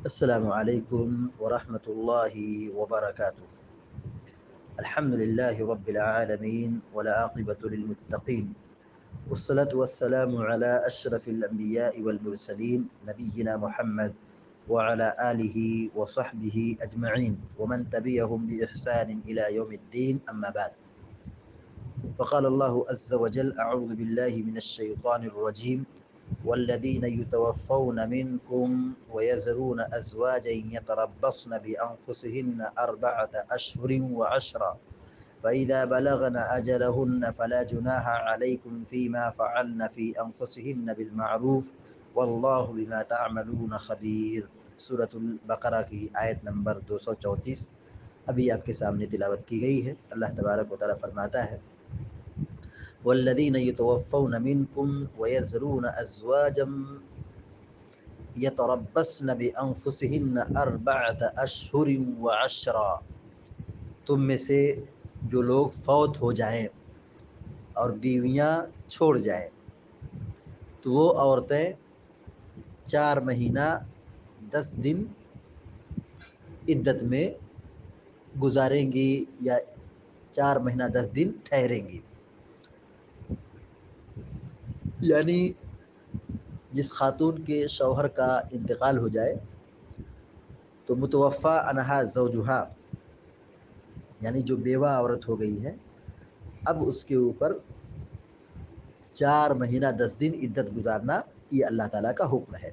السلام عليكم ورحمة الله وبركاته. الحمد لله رب العالمين والعاقبة للمتقين، والصلاة والسلام على أشرف الأنبياء والمرسلين نبينا محمد وعلى آله وصحبه أجمعين ومن تبعهم بإحسان إلى يوم الدين. أما بعد، فقال الله عز وجل: أعوذ بالله من الشيطان الرجيم: والذين يتوفون منكم ويذرون أزواجا يتربصن بأنفسهن 4 أشهر وعشرا فإذا بلغن أجلهن فلا جناح عليكم فيما فعلن في أنفسهن بالمعروف والله بما تعملون خبیر. سورة البقرہ کی آیت نمبر 234 ابھی آپ کے سامنے تلاوت کی گئی ہے. اللہ تبارک و تعالیٰ فرماتا ہے: والذین یتوفون منکم ویذرون ازواجا یتربصن بانفسہن 4 اشہر وعشرا. تم میں سے جو لوگ فوت ہو جائیں اور بیویاں چھوڑ جائیں تو وہ عورتیں 4 مہینہ 10 دن عدت میں گزاریں گی یا 4 مہینہ 10 دن ٹھہریں گی. یعنی جس خاتون کے شوہر کا انتقال ہو جائے تو متوفی عنہا زوجہا، یعنی جو بیوہ عورت ہو گئی ہے، اب اس کے اوپر 4 مہینہ 10 دن عدت گزارنا یہ اللہ تعالیٰ کا حکم ہے.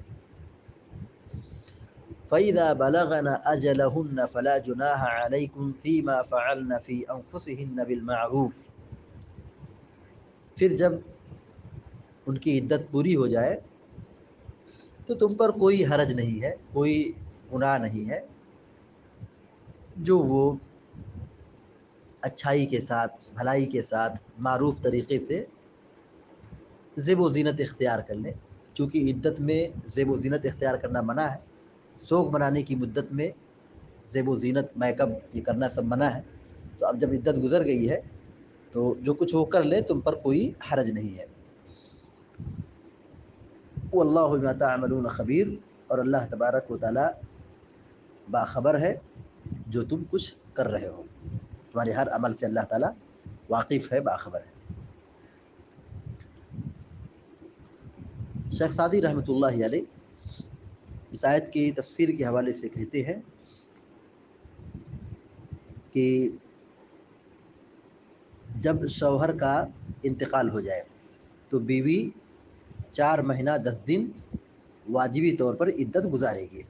فَإِذَا بَلَغْنَ أَجَلَهُنَّ فَلَا جُنَاحَ عَلَيْكُمْ فِي مَا فَعَلْنَ فِي أَنفُسِهِنَّ بِالْمَعْرُوفِ. پھر جب ان کی عدت پوری ہو جائے تو تم پر کوئی حرج نہیں ہے، کوئی گناہ نہیں ہے جو وہ اچھائی کے ساتھ، بھلائی کے ساتھ، معروف طریقے سے زیب و زینت اختیار کر لیں. چونکہ عدت میں زیب و زینت اختیار کرنا منع ہے، سوگ منانے کی مدت میں زیب و زینت میک اپ یہ کرنا سب منع ہے. تو اب جب عدت گزر گئی ہے تو جو کچھ وہ کر لے، تم پر کوئی حرج نہیں ہے. واللہ بما تعملون خبیر، اور اللہ تبارک و تعالی باخبر ہے جو تم کچھ کر رہے ہو. تمہارے ہر عمل سے اللہ تعالیٰ واقف ہے، باخبر ہے. شیخ سعدی رحمۃ اللہ علیہ اس آیت کی تفسیر کے حوالے سے کہتے ہیں کہ جب شوہر کا انتقال ہو جائے تو بیوی 4 مہینہ 10 دن واجبی طور پر عدت گزارے گی.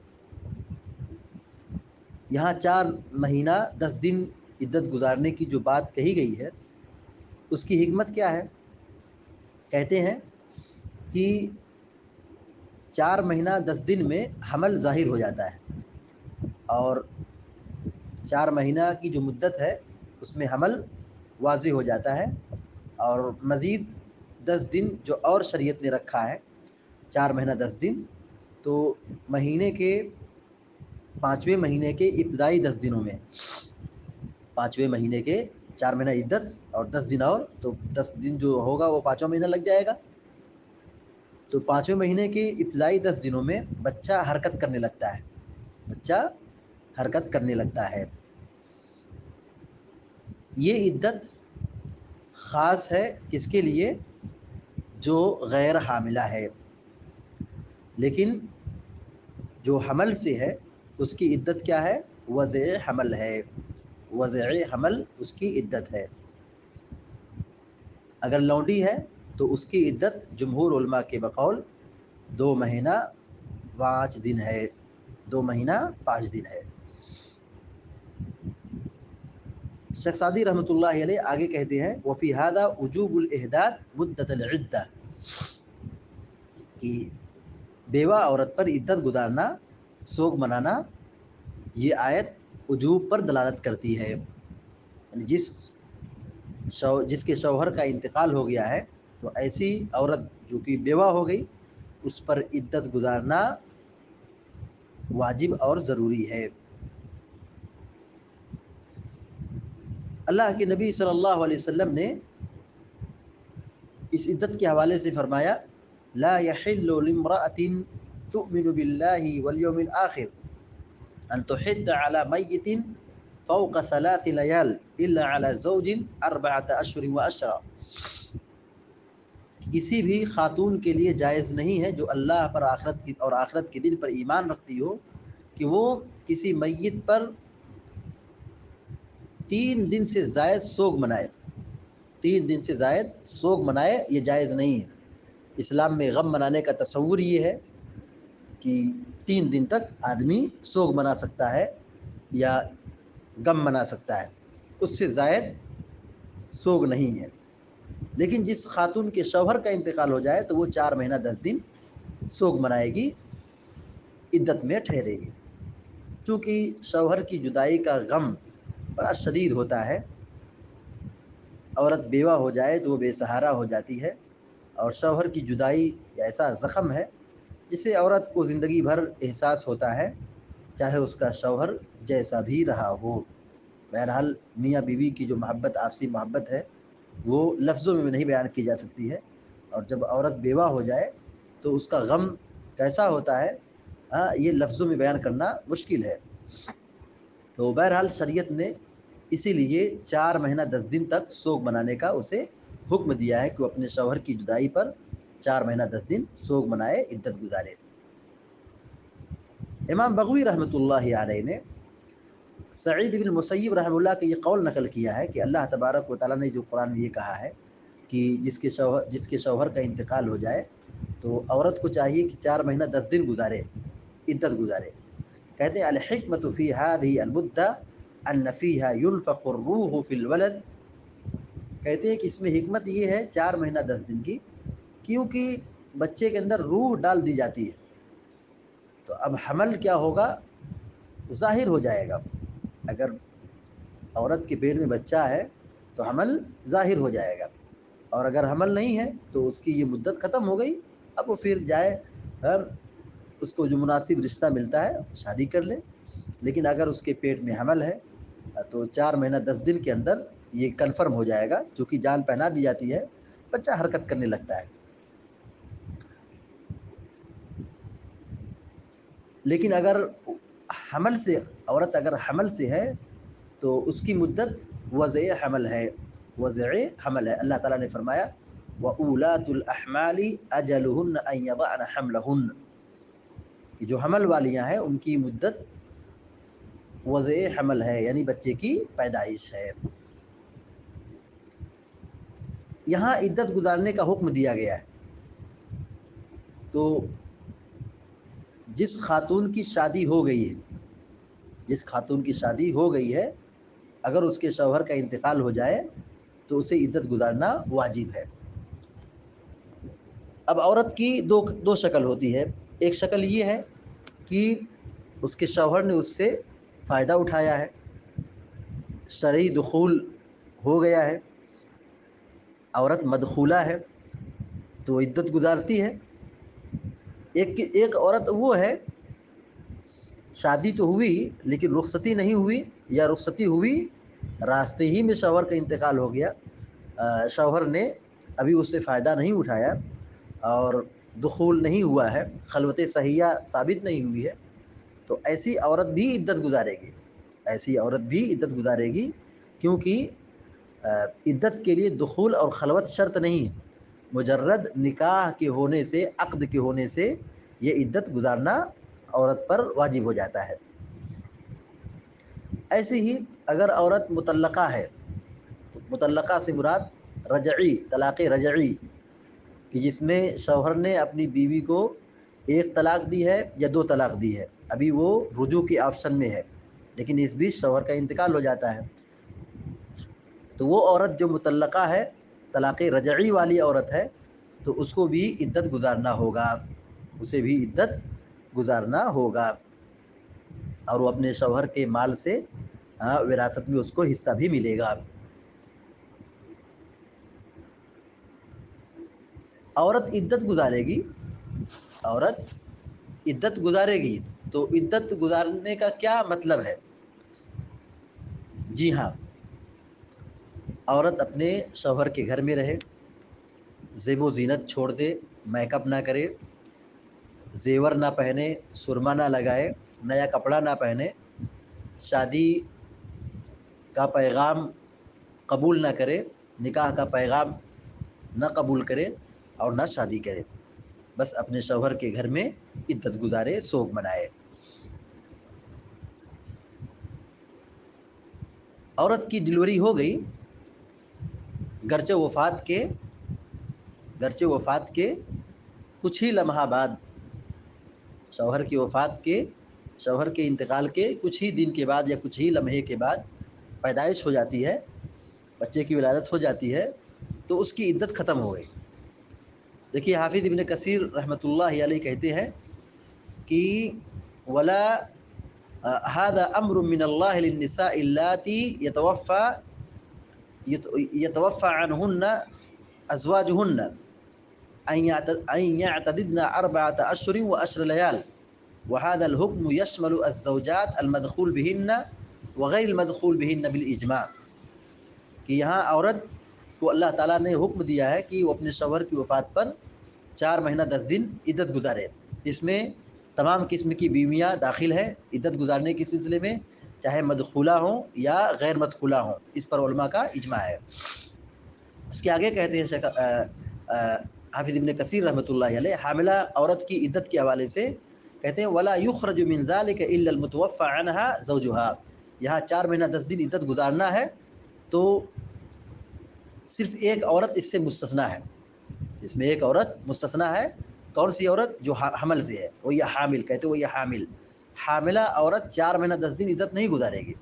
یہاں 4 مہینہ 10 دن عدت گزارنے کی جو بات کہی گئی ہے اس کی حکمت کیا ہے؟ کہتے ہیں کہ 4 مہینہ 10 دن میں حمل ظاہر ہو جاتا ہے، اور 4 مہینہ کی جو مدت ہے اس میں حمل واضح ہو جاتا ہے. اور مزید 10 دن جو اور شریعت نے رکھا ہے، 4 مہینہ 10 دن، تو مہینے کے 5ویں مہینے کے ابتدائی 10 دنوں میں، 5ویں مہینے کے 4 مہینہ عدت اور 10 دن اور، تو 10 دن جو ہوگا وہ 5واں مہینہ لگ جائے گا. تو 5ویں مہینے کے ابتدائی 10 دنوں میں بچہ حرکت کرنے لگتا ہے، بچہ حرکت کرنے لگتا ہے. یہ عدت خاص ہے کس کے لیے؟ جو غیر حاملہ ہے. لیکن جو حمل سے ہے اس کی عدت کیا ہے؟ وضع حمل ہے. وضع حمل اس کی عدت ہے. اگر لونڈی ہے تو اس کی عدت جمہور علماء کے بقول 2 مہینہ 5 دن ہے. 2 مہینہ 5 دن ہے. شیخ سعدی رحمۃ اللہ علیہ آگے کہتے ہیں: وفی ھذا وجوب الاحداد مدت العدہ، کہ بیوہ عورت پر عدت گزارنا، سوگ منانا، یہ آیت وجوب پر دلالت کرتی ہے. یعنی جس کے شوہر کا انتقال ہو گیا ہے تو ایسی عورت جو کہ بیوہ ہو گئی اس پر عدت گزارنا واجب اور ضروری ہے. اللہ کے نبی صلی اللہ علیہ وسلم نے اس عدت کے حوالے سے فرمایا: لا يحل لامرأة تؤمن بالله واليوم الآخر ان تحد على میت فوق 3 لیال الا على زوج 4 اشہر وعشرا، کسی بھی خاتون کے لیے جائز نہیں ہے جو اللہ پر آخرت کی اور آخرت کے دن پر ایمان رکھتی ہو کہ وہ کسی میت پر 3 دن سے زائد سوگ منائے، 3 دن سے زائد سوگ منائے، یہ جائز نہیں ہے۔ اسلام میں غم منانے کا تصور یہ ہے کہ 3 دن تک آدمی سوگ منا سکتا ہے یا غم منا سکتا ہے، اس سے زائد سوگ نہیں ہے۔ لیکن جس خاتون کے شوہر کا انتقال ہو جائے تو وہ 4 مہینہ 10 دن سوگ منائے گی، عدت میں ٹھہرے گی۔ چونکہ شوہر کی جدائی کا غم بڑا شدید ہوتا ہے، عورت بیوہ ہو جائے تو وہ بے سہارا ہو جاتی ہے، اور شوہر کی جدائی ایسا زخم ہے جسے عورت کو زندگی بھر احساس ہوتا ہے، چاہے اس کا شوہر جیسا بھی رہا ہو۔ بہرحال میاں بیوی کی جو محبت، آپسی محبت ہے، وہ لفظوں میں نہیں بیان کی جا سکتی ہے، اور جب عورت بیوہ ہو جائے تو اس کا غم کیسا ہوتا ہے، یہ لفظوں میں بیان کرنا مشکل ہے۔ تو بہرحال شریعت نے اسی لیے 4 مہینہ 10 دن تک سوگ منانے کا اسے حکم دیا ہے کہ وہ اپنے شوہر کی جدائی پر 4 مہینہ 10 دن سوگ منائے، عدت گزارے۔ امام بغوی رحمۃ اللہ علیہ نے سعید بن مسیب رحمہ اللہ کا یہ قول نقل کیا ہے کہ اللہ تبارک و تعالیٰ نے جو قرآن میں یہ کہا ہے کہ جس کے شوہر کا انتقال ہو جائے تو عورت کو چاہیے کہ 4 مہینہ 10 دن گزارے، عدت گزارے۔ کہتے ہیں الحکمۃ فی ہذہ المدہ ان فیہا ینفخ الروح فی الولد، کہتے ہیں کہ اس میں حکمت یہ ہے 4 مہینہ 10 دن کی، کیونکہ بچے کے اندر روح ڈال دی جاتی ہے، تو اب حمل کیا ہوگا ظاہر ہو جائے گا۔ اگر عورت کے پیٹ میں بچہ ہے تو حمل ظاہر ہو جائے گا، اور اگر حمل نہیں ہے تو اس کی یہ مدت ختم ہو گئی، اب وہ پھر جائے اس کو جو مناسب رشتہ ملتا ہے شادی کر لے۔ لیکن اگر اس کے پیٹ میں حمل ہے تو 4 مہینہ 10 دن کے اندر یہ کنفرم ہو جائے گا، چونکہ جان پہنا دی جاتی ہے، بچہ حرکت کرنے لگتا ہے۔ لیکن اگر حمل سے، عورت اگر حمل سے ہے تو اس کی مدت وضع حمل ہے، وضع حمل ہے۔ اللہ تعالیٰ نے فرمایا وَأُولَاتُ الْأَحْمَالِ أَجَلُهُنَّ أَن يَضَعْنَ حَمْلَهُنَّ، کہ جو حمل والیاں ہیں ان کی مدت وضع حمل ہے، یعنی بچے کی پیدائش ہے۔ یہاں عدت گزارنے کا حکم دیا گیا ہے، تو جس خاتون کی شادی ہو گئی ہے، جس خاتون کی شادی ہو گئی ہے، اگر اس کے شوہر کا انتقال ہو جائے تو اسے عدت گزارنا واجب ہے۔ اب عورت کی دو شکل ہوتی ہے، ایک شکل یہ ہے کہ اس کے شوہر نے اس سے فائدہ اٹھایا ہے، شرعی دخول ہو گیا ہے، عورت مدخولہ ہے تو عدت گزارتی ہے۔ ایک عورت وہ ہے شادی تو ہوئی لیکن رخصتی نہیں ہوئی، یا رخصتی ہوئی راستے ہی میں شوہر کا انتقال ہو گیا، شوہر نے ابھی اس سے فائدہ نہیں اٹھایا اور دخول نہیں ہوا ہے، خلوت صحیحہ ثابت نہیں ہوئی ہے، تو ایسی عورت بھی عدت گزارے گی، ایسی عورت بھی عدت گزارے گی، کیونکہ عدت کے لیے دخول اور خلوت شرط نہیں ہے، مجرد نکاح کے ہونے سے، عقد کے ہونے سے یہ عدت گزارنا عورت پر واجب ہو جاتا ہے۔ ایسے ہی اگر عورت مطلقہ ہے تو مطلقہ سے مراد رجعی، طلاق رجعی، کہ جس میں شوہر نے اپنی بیوی کو 1 طلاق دی ہے یا 2 طلاق دی ہے، ابھی وہ رجوع کی آپشن میں ہے، لیکن اس بیچ شوہر کا انتقال ہو جاتا ہے، تو وہ عورت جو مطلقہ ہے، طلاق رجعی والی عورت ہے، تو اس کو بھی عدت گزارنا ہوگا، اسے بھی عدت گزارنا ہوگا، اور وہ اپنے شوہر کے مال سے وراثت میں اس کو حصہ بھی ملے گا۔ عورت عدت گزارے گی، عورت عدت گزارے گی، تو عدت گزارنے کا کیا مطلب ہے؟ جی ہاں، عورت اپنے شوہر کے گھر میں رہے، زیب و زینت چھوڑ دے، میک اپ نہ کرے، زیور نہ پہنے، سرما نہ لگائے، نیا کپڑا نہ پہنے، شادی کا پیغام قبول نہ کرے، نکاح کا پیغام نہ قبول کرے اور نہ شادی کرے، بس اپنے شوہر کے گھر میں عدت گزارے، سوگ منائے۔ عورت کی ڈلیوری ہو گئی، گرچہ وفات کے کچھ ہی لمحہ بعد، شوہر کے انتقال کے کچھ ہی دن کے بعد یا کچھ ہی لمحے کے بعد پیدائش ہو جاتی ہے، بچے کی ولادت ہو جاتی ہے، تو اس کی عدت ختم ہو گئی۔ دیکھیے حافظ ابن کثیر رحمۃ اللہ علیہ کہتے ہیں کہ ولا هذا امر من الله للنساء اللاتي يتوفى عنهن ازواجهن ان يعتددن 4 اشهر و10 ليال، وهذا الحكم يشمل الزوجات المدخول بهن وغیر المدخول بهن بالاجماع، کہ یہاں عورت کو اللہ تعالیٰ نے حکم دیا ہے کہ وہ اپنے شوہر کی وفات پر 4 مہینہ 10 دن عدت گزارے۔ اس میں تمام قسم کی بیویاں داخل ہیں عدت گزارنے کے سلسلے میں، چاہے مدخولہ ہوں یا غیر مدخولہ ہوں، اس پر علماء کا اجماع ہے۔ اس کے آگے کہتے ہیں حافظ ابن کثیر رحمۃ اللہ علیہ، حاملہ عورت کی عدت کے حوالے سے کہتے ہیں ولا یخرج من ذلك الا المتوفى عنها زوجها، یہاں 4 مہینہ 10 دن عدت گزارنا ہے تو صرف ایک عورت اس سے مستثنا ہے، اس میں ایک عورت مستثنا ہے۔ کون سی عورت؟ جو حمل سے ہے، وہ یہ حامل، کہتے وہ یہ حاملہ عورت 4 مہینہ 10 دن عدت نہیں گزارے گی۔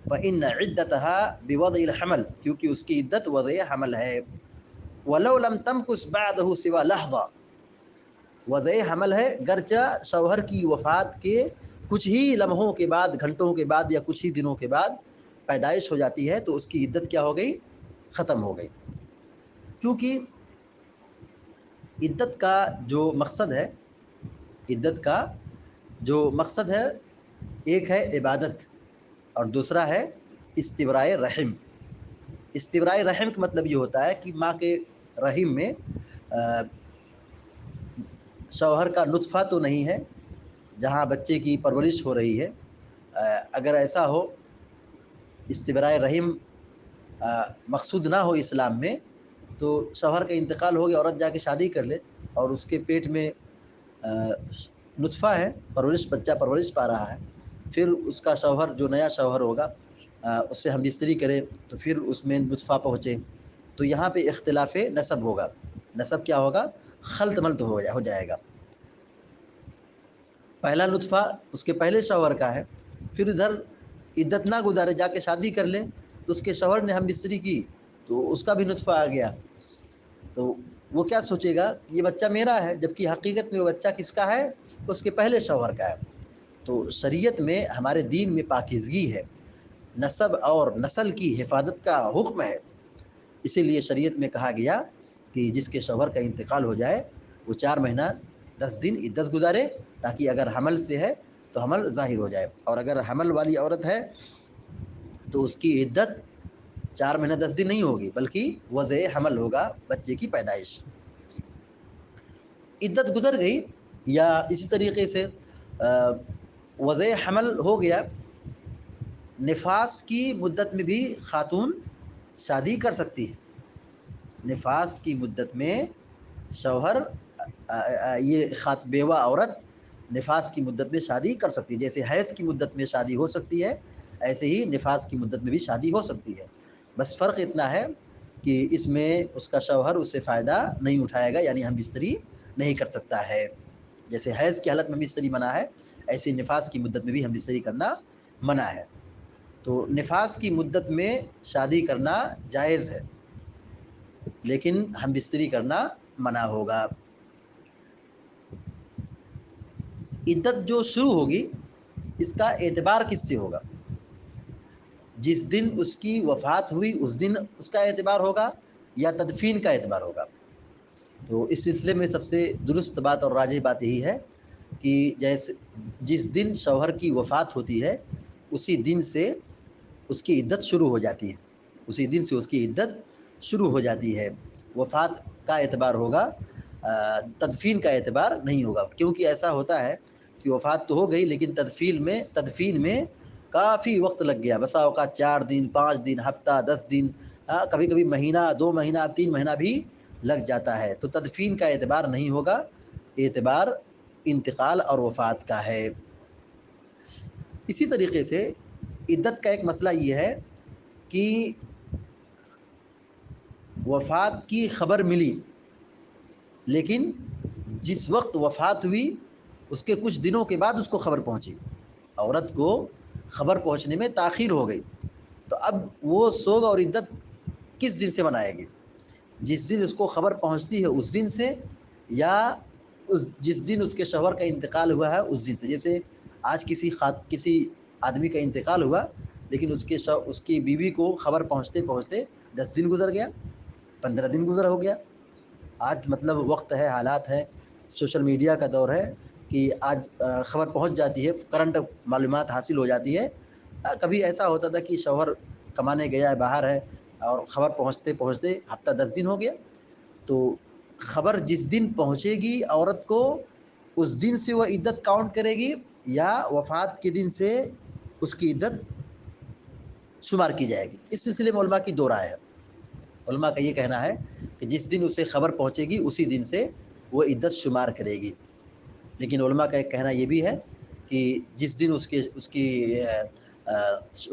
فإن عدتها بوضع الحمل، کیونکہ اس کی عدت وضع حمل ہے۔ ولو لم تمکث بعده سوى لحظہ، وضع حمل ہے گرچہ شوہر کی وفات کے کچھ ہی لمحوں کے بعد، گھنٹوں کے بعد یا کچھ ہی دنوں کے بعد پیدائش ہو جاتی ہے، تو اس کی عدت کیا ہو گئی؟ ختم ہو گئی۔ کیونکہ عدت کا جو مقصد ہے ایک ہے عبادت اور دوسرا ہے استبراء رحم۔ استبراء رحم کا مطلب یہ ہوتا ہے کہ ماں کے رحم میں شوہر کا نطفہ تو نہیں ہے جہاں بچے کی پرورش ہو رہی ہے۔ اگر ایسا ہو، استبراء رحم مقصود نہ ہو اسلام میں، تو شوہر کا انتقال ہو گیا، عورت جا کے شادی کر لے اور اس کے پیٹ میں نطفہ ہے، بچہ پرورش پا رہا ہے، پھر اس کا شوہر جو نیا شوہر ہوگا اس سے ہم بستری کرے تو پھر اس میں نطفہ پہنچے، تو یہاں پہ اختلاف نسب ہوگا۔ نسب کیا ہوگا؟ خلط ملط ہو جائے گا۔ پہلا نطفہ اس کے پہلے شوہر کا ہے، پھر ادھر عدت نہ گزارے جا کے شادی کر لے تو اس کے شوہر نے ہم بستری کی تو اس کا بھی نطفہ آ گیا، تو وہ کیا سوچے گا؟ یہ بچہ میرا ہے، جبکہ حقیقت میں وہ بچہ کس کا ہے؟ اس کے پہلے شوہر کا ہے۔ تو شریعت میں، ہمارے دین میں پاکیزگی ہے، نسب اور نسل کی حفاظت کا حکم ہے، اسی لیے شریعت میں کہا گیا کہ جس کے شوہر کا انتقال ہو جائے وہ 4 مہینہ 10 دن عدت گزارے، تاکہ اگر حمل سے ہے تو حمل ظاہر ہو جائے، اور اگر حمل والی عورت ہے تو اس کی عدت 4 مہینہ 10 دن نہیں ہوگی بلکہ وضع حمل ہوگا، بچے کی پیدائش۔ عدت گزر گئی، یا اسی طریقے سے وضع حمل ہو گیا، نفاس کی مدت میں بھی خاتون شادی کر سکتی ہے۔ نفاس کی مدت میں شوہر بیوہ عورت نفاس کی مدت میں شادی کر سکتی ہے، جیسے حیض کی مدت میں شادی ہو سکتی ہے، ایسے ہی نفاس کی مدت میں بھی شادی ہو سکتی ہے۔ بس فرق اتنا ہے کہ اس میں اس کا شوہر اس سے فائدہ نہیں اٹھائے گا، یعنی ہم بستری نہیں کر سکتا ہے۔ جیسے حیض کی حالت میں بستری منع ہے، ایسے نفاس کی مدت میں بھی ہم بستری کرنا منع ہے۔ تو نفاس کی مدت میں شادی کرنا جائز ہے، لیکن ہم بستری کرنا منع ہوگا۔ عدت جو شروع ہوگی اس کا اعتبار کس سے ہوگا؟ جس دن اس کی وفات ہوئی اس دن اس کا اعتبار ہوگا یا تدفین کا اعتبار ہوگا؟ تو اس سلسلے میں سب سے درست بات اور راجح بات یہی ہے کہ جس دن شوہر کی وفات ہوتی ہے اسی دن سے اس کی عدت شروع ہو جاتی ہے، اسی دن سے اس کی عدت شروع ہو جاتی ہے۔ وفات کا اعتبار ہوگا، تدفین کا اعتبار نہیں ہوگا، کیونکہ ایسا ہوتا ہے کہ وفات تو ہو گئی لیکن تدفین میں کافی وقت لگ گیا، بسا اوقات 4 دن 5 دن ہفتہ 10 دن، کبھی کبھی مہینہ 2 مہینہ 3 مہینہ بھی لگ جاتا ہے، تو تدفین کا اعتبار نہیں ہوگا، اعتبار انتقال اور وفات کا ہے۔ اسی طریقے سے عدت کا ایک مسئلہ یہ ہے کہ وفات کی خبر ملی، لیکن جس وقت وفات ہوئی اس کے کچھ دنوں کے بعد اس کو خبر پہنچی، عورت کو خبر پہنچنے میں تاخیر ہو گئی، تو اب وہ سوگ اور عدت کس دن سے منائے گی؟ جس دن اس کو خبر پہنچتی ہے اس دن سے، یا جس دن اس کے شوہر کا انتقال ہوا ہے اس دن سے؟ جیسے آج کسی آدمی کا انتقال ہوا، لیکن اس کی بیوی کو خبر پہنچتے پہنچتے 10 دن گزر گیا، 15 دن گزر ہو گیا۔ آج مطلب وقت ہے، حالات ہے، سوشل میڈیا کا دور ہے کہ آج خبر پہنچ جاتی ہے، کرنٹ معلومات حاصل ہو جاتی ہے۔ کبھی ایسا ہوتا تھا کہ شوہر کمانے گیا ہے، باہر ہے، اور خبر پہنچتے پہنچتے ہفتہ 10 دن ہو گیا، تو خبر جس دن پہنچے گی عورت کو اس دن سے وہ عدت کاؤنٹ کرے گی، یا وفات کے دن سے اس کی عدت شمار کی جائے گی؟ اس سلسلے میں علماء کی دو رائے ہے۔ علماء کا یہ کہنا ہے کہ جس دن اسے خبر پہنچے گی اسی دن سے وہ عدت شمار کرے گی، لیکن علماء کا ایک کہنا یہ بھی ہے کہ جس دن اس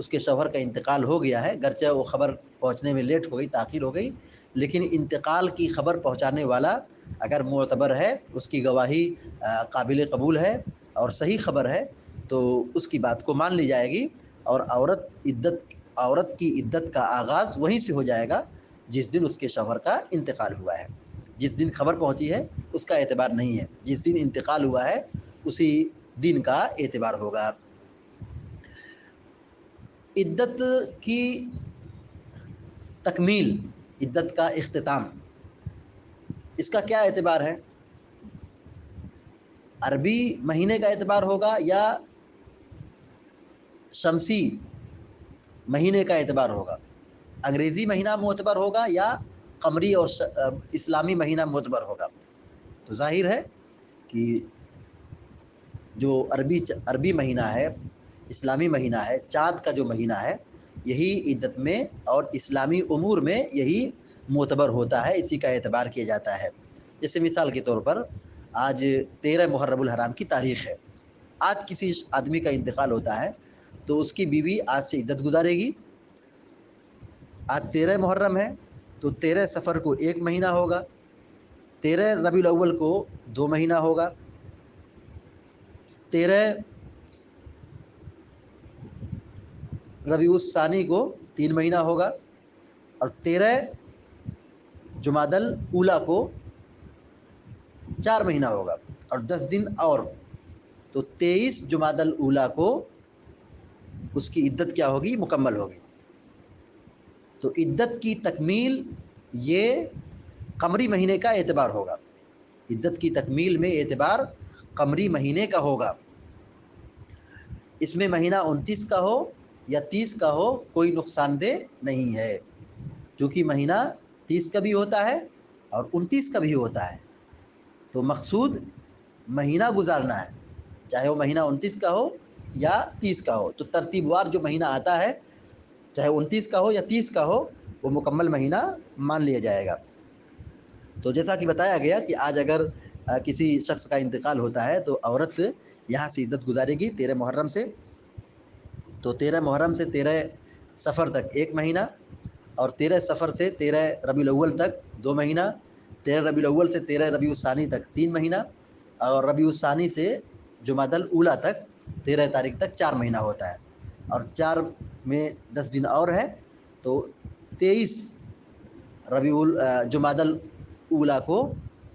کے شوہر کا انتقال ہو گیا ہے، گرچہ وہ خبر پہنچنے میں لیٹ ہو گئی، تاخیر ہو گئی، لیکن انتقال کی خبر پہنچانے والا اگر معتبر ہے، اس کی گواہی قابل قبول ہے اور صحیح خبر ہے، تو اس کی بات کو مان لی جائے گی، اور عورت کی عدت کا آغاز وہیں سے ہو جائے گا جس دن اس کے شوہر کا انتقال ہوا ہے۔ جس دن خبر پہنچی ہے اس کا اعتبار نہیں ہے، جس دن انتقال ہوا ہے اسی دن کا اعتبار ہوگا۔ عدت کی تکمیل، عدت کا اختتام، اس کا کیا اعتبار ہے؟ عربی مہینے کا اعتبار ہوگا یا شمسی مہینے کا اعتبار ہوگا؟ انگریزی مہینہ معتبر ہوگا یا قمری اور اسلامی مہینہ معتبر ہوگا؟ تو ظاہر ہے کہ جو عربی مہینہ ہے، اسلامی مہینہ ہے، چاند کا جو مہینہ ہے، یہی عدت میں اور اسلامی امور میں یہی معتبر ہوتا ہے، اسی کا اعتبار کیا جاتا ہے۔ جیسے مثال کے طور پر آج 13 محرم الحرام کی تاریخ ہے، آج کسی آدمی کا انتقال ہوتا ہے تو اس کی بیوی آج سے عدت گزارے گی۔ آج 13 محرم ہے تو 13 صفر کو 1 مہینہ ہوگا، 13 ربیع الاول کو 2 مہینہ ہوگا، 13 ربیع الثانی کو 3 مہینہ ہوگا، اور 13 جمادی الاولیٰ کو 4 مہینہ ہوگا، اور 10 دن اور، تو 23 جمادی الاولیٰ کو اس کی عدت کیا ہوگی؟ مکمل ہوگی۔ تو عدت کی تکمیل یہ قمری مہینے کا اعتبار ہوگا، عدت کی تکمیل میں اعتبار قمری مہینے کا ہوگا۔ اس میں مہینہ 29 کا ہو یا 30 کا ہو کوئی نقصان دہ نہیں ہے، کیونکہ مہینہ 30 کا بھی ہوتا ہے اور 29 کا بھی ہوتا ہے، تو مقصود مہینہ گزارنا ہے، چاہے وہ مہینہ 29 کا ہو یا 30 کا ہو، تو ترتیب وار جو مہینہ آتا ہے چاہے 29 کا ہو یا 30 کا ہو وہ مکمل مہینہ مان لیا جائے گا۔ تو جیسا کہ بتایا گیا کہ آج اگر کسی شخص کا انتقال ہوتا ہے تو عورت یہاں سے عدت گزارے گی 13 محرم سے، تو 13 محرم سے 13 صفر تک 1 مہینہ، اور 13 صفر سے 13 ربیع الاول تک 2 مہینہ، 13 ربیع الاول سے 13 ربیع الثانی تک 3 مہینہ، اور ربیع الثانی سے جمادی الاولیٰ تک 13 تاریخ تک 4 مہینہ ہوتا ہے، اور 4 میں 10 دن اور ہے، تو 23 جمادی الاولیٰ کو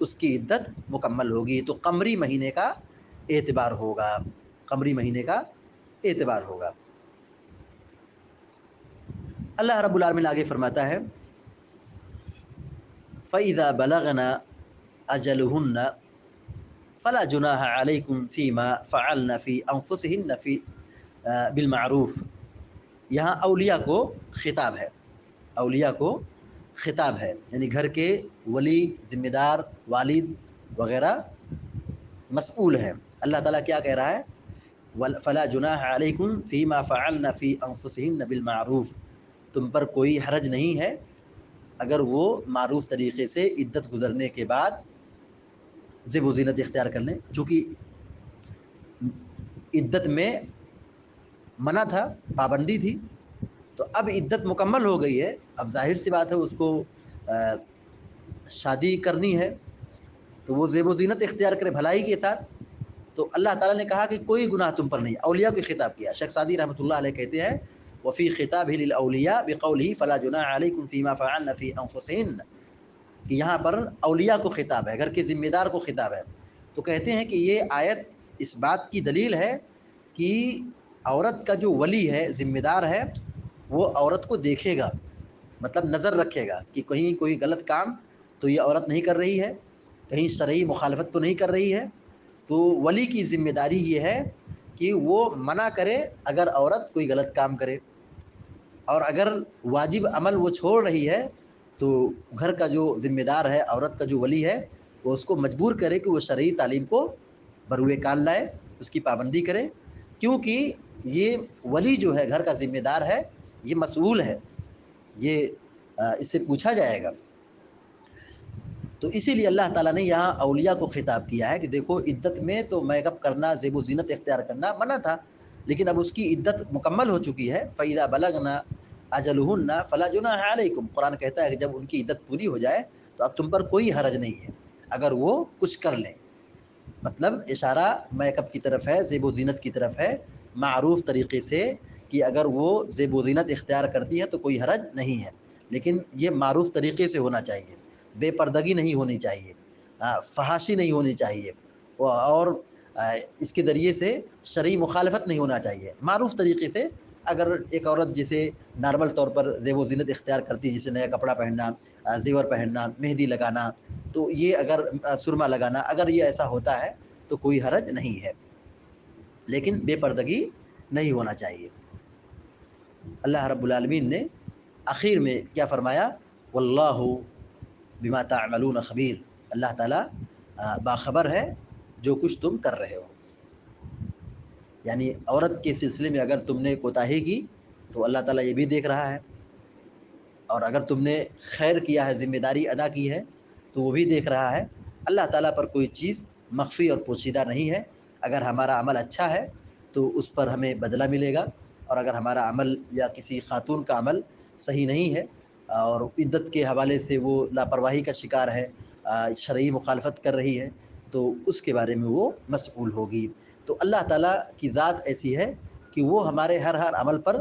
اس کی عدت مکمل ہوگی، تو قمری مہینے کا اعتبار ہوگا، قمری مہینے کا اعتبار ہوگا۔ اللہ رب العالمین آگے فرماتا ہے فَإِذَا بَلَغْنَا أَجَلُهُنَّ فَلَا جُنَاحَ عَلَيْكُمْ فِي مَا فَعَلْنَ فِي أَنفُسِهِنَّ بِالْمَعْرُوف، یہاں اولیاء کو خطاب ہے، اولیاء کو خطاب ہے، یعنی گھر کے ولی، ذمہ دار، والد وغیرہ مسئول ہیں۔ اللہ تعالیٰ کیا کہہ رہا ہے فلا جناح علیکم فیما فعلن فی انفسہن بالمعروف، تم پر کوئی حرج نہیں ہے اگر وہ معروف طریقے سے عدت گزرنے کے بعد زیب و زینت اختیار کر لیں. چونکہ عدت میں منع تھا، پابندی تھی، تو اب عدت مکمل ہو گئی ہے، اب ظاہر سی بات ہے اس کو شادی کرنی ہے تو وہ زیب و زینت اختیار کرے بھلائی کے ساتھ. تو اللہ تعالیٰ نے کہا کہ کوئی گناہ تم پر نہیں. اولیاء کو خطاب کیا. شیخ سعدی رحمۃ اللہ علیہ کہتے ہیں وفی خطابہ للاولیاء بقولہ فلا جناح علیکم فیما فعلن فی انفسہن، کہ یہاں پر اولیاء کو خطاب ہے، گھر کے ذمہ دار کو خطاب ہے. تو کہتے ہیں کہ یہ آیت اس بات کی دلیل ہے کہ عورت کا جو ولی ہے، ذمہ دار ہے، وہ عورت کو دیکھے گا، مطلب نظر رکھے گا کہ کہیں کوئی غلط کام تو یہ عورت نہیں کر رہی ہے، کہیں شرعی مخالفت تو نہیں کر رہی ہے. تو ولی کی ذمہ داری یہ ہے کہ وہ منع کرے اگر عورت کوئی غلط کام کرے، اور اگر واجب عمل وہ چھوڑ رہی ہے تو گھر کا جو ذمہ دار ہے، عورت کا جو ولی ہے، وہ اس کو مجبور کرے کہ وہ شرعی تعلیم کو بروئے کال لائے، اس کی پابندی کرے. کیونکہ یہ ولی جو ہے، گھر کا ذمہ دار ہے، یہ مسئول ہے، یہ اس سے پوچھا جائے گا. تو اسی لیے اللہ تعالیٰ نے یہاں اولیاء کو خطاب کیا ہے کہ دیکھو عدت میں تو میک اپ کرنا، زیب و زینت اختیار کرنا منع تھا، لیکن اب اس کی عدت مکمل ہو چکی ہے. فَإِذَا بَلَغْنَا أَجَلُهُنَّ فَلَا جُنَاحَ عَلَيْكُمْ، قرآن کہتا ہے کہ جب ان کی عدت پوری ہو جائے تو اب تم پر کوئی حرج نہیں ہے اگر وہ کچھ کر لیں. مطلب اشارہ میک اپ کی طرف ہے، زیب و زینت کی طرف ہے، معروف طریقے سے، کہ اگر وہ زیب و زینت اختیار کرتی ہے تو کوئی حرج نہیں ہے، لیکن یہ معروف طریقے سے ہونا چاہیے، بے پردگی نہیں ہونی چاہیے، فحاشی نہیں ہونی چاہیے، اور اس کے ذریعے سے شرعی مخالفت نہیں ہونا چاہیے. معروف طریقے سے اگر ایک عورت جسے نارمل طور پر زیب و زینت اختیار کرتی ہے، جیسے نیا کپڑا پہننا، زیور پہننا، مہندی لگانا، تو یہ اگر سرما لگانا، اگر یہ ایسا ہوتا ہے تو کوئی حرج نہیں ہے، لیکن بے پردگی نہیں ہونا چاہیے. اللہ رب العالمین نے آخر میں کیا فرمایا؟ واللہ بما تعملون خبیر، اللہ تعالیٰ باخبر ہے جو کچھ تم کر رہے ہو. یعنی عورت کے سلسلے میں اگر تم نے کوتاہی کی تو اللہ تعالیٰ یہ بھی دیکھ رہا ہے، اور اگر تم نے خیر کیا ہے، ذمہ داری ادا کی ہے، تو وہ بھی دیکھ رہا ہے. اللہ تعالیٰ پر کوئی چیز مخفی اور پوشیدہ نہیں ہے. اگر ہمارا عمل اچھا ہے تو اس پر ہمیں بدلہ ملے گا، اور اگر ہمارا عمل یا کسی خاتون کا عمل صحیح نہیں ہے اور عدت کے حوالے سے وہ لاپرواہی کا شکار ہے، شرعی مخالفت کر رہی ہے، تو اس کے بارے میں وہ مسئول ہوگی. تو اللہ تعالیٰ کی ذات ایسی ہے کہ وہ ہمارے ہر عمل پر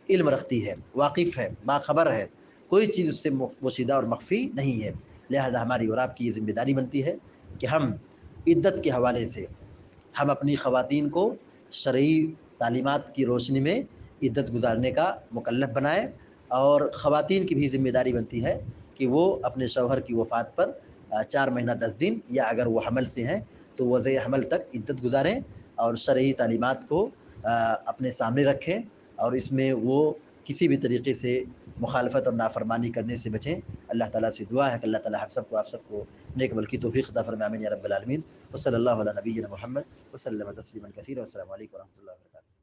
علم رکھتی ہے، واقف ہے، باخبر ہے، کوئی چیز اس سے پوشیدہ اور مخفی نہیں ہے. لہذا ہماری اور آپ کی یہ ذمہ داری بنتی ہے کہ ہم عدت کے حوالے سے ہم اپنی خواتین کو شرعی تعلیمات کی روشنی میں عدت گزارنے کا مکلف بنائیں، اور خواتین کی بھی ذمہ داری بنتی ہے کہ وہ اپنے شوہر کی وفات پر 4 مہینہ 10 دن، یا اگر وہ حمل سے ہیں تو وضع حمل تک عدت گزاریں، اور شرعی تعلیمات کو اپنے سامنے رکھیں، اور اس میں وہ کسی بھی طریقے سے مخالفت اور نافرمانی کرنے سے بچیں. اللہ تعالیٰ سے دعا ہے کہ اللہ تعالیٰ آپ سب کو نیک عمل کی توفیق عطا فرمائے، آمین یا رب العالمین. وصلی اللہ علی نبینا محمد وسلم تسلیما کثیرا. والسلام علیکم ورحمۃ اللہ وبرکاتہ.